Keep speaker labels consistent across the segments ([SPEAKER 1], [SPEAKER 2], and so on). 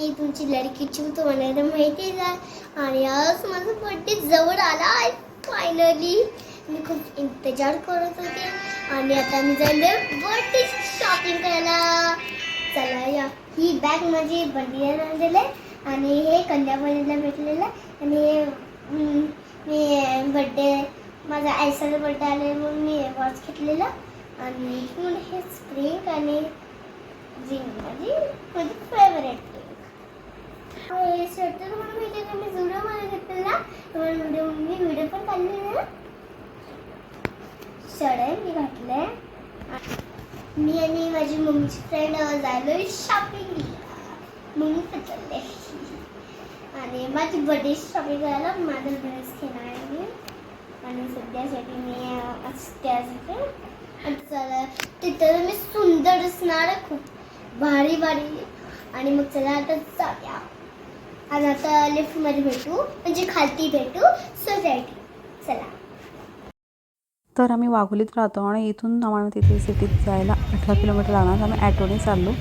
[SPEAKER 1] मी तुमची लडकी चिऊ तुम्हाला तर माहितीच आहे. आणि आज माझा बर्थडे जवळ आला आहे फायनली. मी खूप इंतजार करत होते आणि आता मी जाईल बर्थडे शॉपिंग करायला. चला या, ही बॅग माझी बंडियाने आणलेलं आहे आणि हे कन्याकुमारीला भेटलेलं आहे. आणि हे मी बड्डे माझा आयसाचा बड्डे आले म्हणून मी वॉच घेतलेला आणि इथून हे स्प्रिंग आणि माझी फेवरेट हे स्वेटर तुम्हाला माहिती आहे का मी जुडोमध्ये घेतलेला. तुम्हाला मी व्हिडिओ पण काढलेला. शर्ट मी घातलंय. मी आणि माझी मम्मीची फ्रेंड जायलो शॉपिंगला. मम्मी पचलले आणि माझी बर्थडे शॉपिंग करायला माझा ड्रेस घेणार आहे मी. आणि सध्यासाठी मी त्यासाठी चला तिथं मी सुंदर दिसणार आहे, खूप भारी भारी. आणि मग चला आता जाऊया. आणि आता लिफ्टमध्ये भेटू म्हणजे खालती भेटू सोसायटी. चला.
[SPEAKER 2] तर आम्ही वाघोलीत राहतो आणि इथून आम्हाला तिथे सिटीत जायला 18 किलोमीटर लागणार. आम्ही ॲटोने चाललो.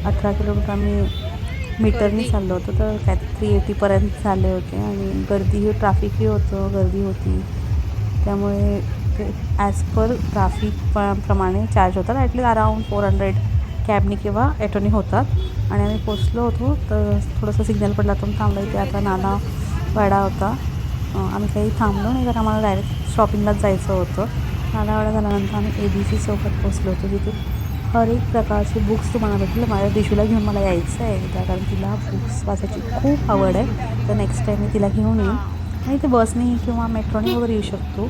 [SPEAKER 2] 18 किलोमीटर आम्ही मीटरने चाललो होतो. तर काय 380पर्यंत चालले होते आणि गर्दीही ट्रॅफिकही होतं, गर्दी होती. त्यामुळे ते ॲज पर ट्रॅफिक प्रमाणे चार्ज होतात. ॲटलीस्ट अराऊंड 400 कॅबनी किंवा ॲटोने होतात. आणि आम्ही पोचलो होतो तर थोडंसं सिग्नल पडला तर थांबलं. इथे आता नाना वाडा होता. आम्ही काही थांबलो नाही तर आम्हाला डायरेक्ट शॉपिंगलाच जायचं होतं. नाना वाडा झाल्यानंतर आम्ही ABC चौकात पोचलो होतो. तिथे हर एक प्रकारचे बुक्स तुम्हाला भेटले. माझ्या दिशूला घेऊन मला यायचं आहे त्या कारण तिला बुक्स वाचायची खूप आवड आहे. तर नेक्स्ट टाईम मी तिला घेऊन येईन. आणि ते बसने किंवा मेट्रोने वगैरे येऊ शकतो.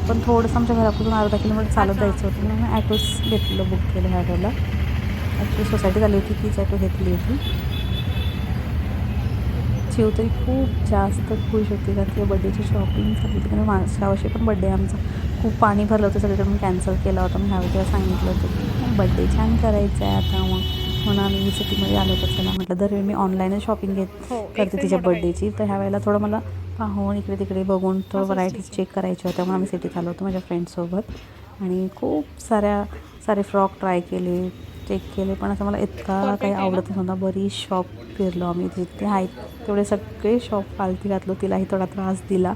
[SPEAKER 2] पण थोडंसं आमच्या घरापासून अर्धा किलोमीटर चालत जायचं होतं म्हणून मी ॲटोच घेतलं, बुक केलं ॲटोला. ॲक्च्युली सोसायटीत आली होती तीच ॲटो घेतली होती. चिव तरी खूप जास्त खुश होती कारण तिच्या बड्डेची शॉपिंग झाली होती. कारण मागच्या वर्षी पण बड्डे आमचा खूप पाणी भरलं होतं सगळीकडे. मी कॅन्सल केला होता. मी ह्यावेळी तिला सांगितलं होतं की बड्डे छान करायचं आहे आता. मग म्हणून आम्ही सिटीमध्ये आलो होतो. चला म्हटलं दरवेळी मी ऑनलाईनच शॉपिंग करते तिच्या बड्डेची. तर ह्या वेळेला थोडं मला पाहून इकडे तिकडे बघून थोडं व्हरायटीज चेक करायच्या होत्या म्हणून आम्ही सिटीत आलो होतो माझ्या फ्रेंड्ससोबत. आणि खूप सारे फ्रॉक ट्राय केले, चेक केले. पण असं मला इतका काही आवडत नव्हता. बरीच शॉप फिरलो आम्ही. जिथे आहेत तेवढे सगळे शॉप पालथी घातलो. तिलाही थोडा त्रास दिला.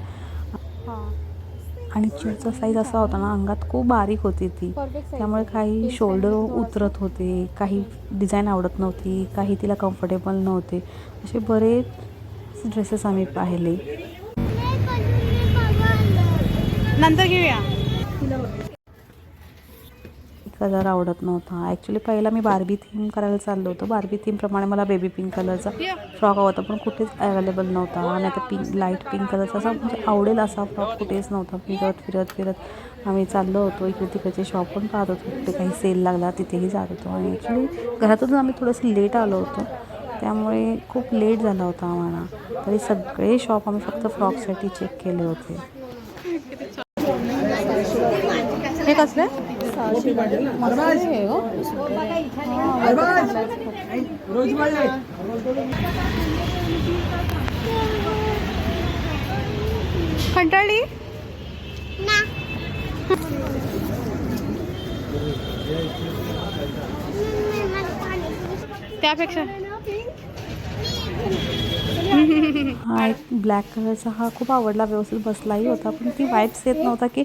[SPEAKER 2] आणि चिवचा साईज असा होता ना, अंगात खूप बारीक होती ती. त्यामुळे काही शोल्डर उतरत होते, काही डिझाईन आवडत नव्हती, काही तिला कम्फर्टेबल नव्हते. असे बरेच ड्रेसेस आम्ही पाहिले.
[SPEAKER 3] नंतर घेऊया.
[SPEAKER 2] कलर आवडत नव्हता. ॲक्च्युली पहिला मी बार्बी थीम करायला चाललो होतो. बार्बी थीमप्रमाणे मला बेबी पिंक कलरचा फ्रॉक हवा होता पण कुठेच अवेलेबल नव्हता. आणि आता लाईट पिंक कलरचा असा म्हणजे आवडेल असा फ्रॉक कुठेच नव्हता. फिरत आम्ही चाललो होतो. इकडे तिकडचे शॉप पण पाहत होतो. कुठे काही सेल लागला तिथेही जात होतो. आणि ॲक्च्युली घरातून आम्ही थोडंसं लेट आलो होतो त्यामुळे खूप लेट झाला होता आम्हाला. तरी सगळे शॉप आम्ही फक्त फ्रॉकसाठी चेक केले होते.
[SPEAKER 3] हे कसले कंटाळली
[SPEAKER 1] ना
[SPEAKER 3] त्यापेक्षा
[SPEAKER 2] हा एक ब्लॅक कलरचा हा खूप आवडला, व्यवस्थित बसलाही होता. पण ती वाईब्स येत नव्हता की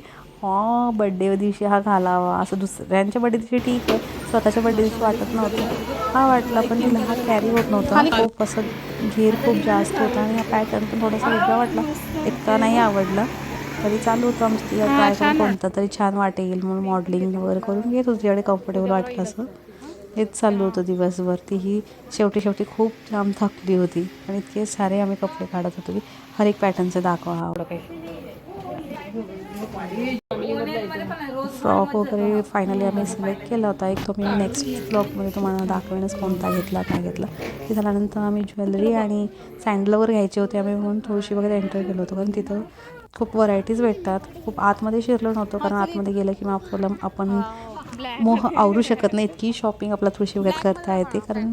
[SPEAKER 2] बड्डे दिवशी हा घालावा. असं दुसऱ्यांच्या बड्डे दिवशी ठीक आहे, स्वतःच्या बड्डे दिवशी वाटत नव्हतं. हा वाटला पण तिला हा कॅरी होत नव्हता. खूप असं घेर खूप जास्त होता आणि हा पॅटर्न पण थोडासा वेगळा वाटला. इतका नाही आवडला. तरी चालू होतं आमचं तिला ट्राय करून कोणता तरी छान वाटेल म्हणून मॉडेलिंग वगैरे करून घेत होती जेवढे कम्फर्टेबल वाटलं असं. हेच चालू होतं दिवसभर. तीही शेवटी खूप जाम थकली होती आणि इतके सारे आम्ही कपडे काढत होतो की हर एक पॅटर्नचं दाखवा आवडं काही. फ्रॉक वगैरे फायनली आम्ही सिलेक्ट केला होता. एक तो मी नेक्स्ट ब्लॉगमध्ये तुम्हाला दाखवेनच कोणता घेतला काय घेतला. ते झाल्यानंतर आम्ही ज्वेलरी आणि सँडल वगैरे घ्यायचे होते आम्ही म्हणून थोडीशी वगैरे एंटर केलं होतं. कारण तिथं खूप व्हरायटीज भेटतात. खूप आतमध्ये शिरलो नव्हतो कारण आतमध्ये गेलं की मग आपण मोह आवरू शकत नाही. इतकी शॉपिंग आपला थोडीशी वगैरे करता येते कारण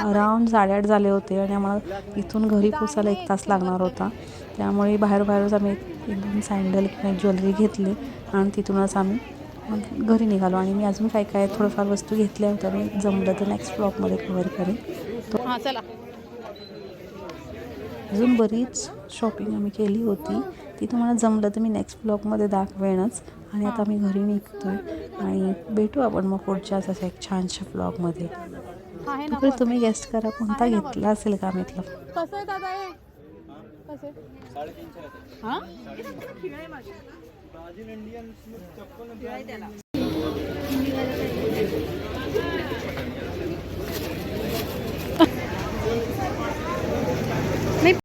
[SPEAKER 2] अराऊंड 8:30 झाले होते आणि आम्हाला इथून घरी पोचायला 1 तास लागणार होता. त्यामुळे बाहेरच आम्ही 1-2 सँडल किंवा ज्वेलरी घेतली आणि तिथूनच आम्ही घरी निघालो. आणि मी अजून काय थोडंफार वस्तू घेतल्या होत्या. मी जमलं तर नेक्स्ट ब्लॉगमध्ये कव्हर करेन.
[SPEAKER 3] हां चला.
[SPEAKER 2] अजून बरीच शॉपिंग आम्ही केली होती. ती तुम्हाला जमलं तर मी नेक्स्ट ब्लॉगमध्ये दाखवेनच. आणि आता मी घरी निघतोय आणि भेटू आपण मग पुढच्याच अशा एक छानशा ब्लॉगमध्ये.
[SPEAKER 3] आहे ना
[SPEAKER 2] तोपर्यंत तुम्ही गेस्ट करा कोणता घेतला असेल का इथलं.
[SPEAKER 3] कसं आहे दादा हे कसं हां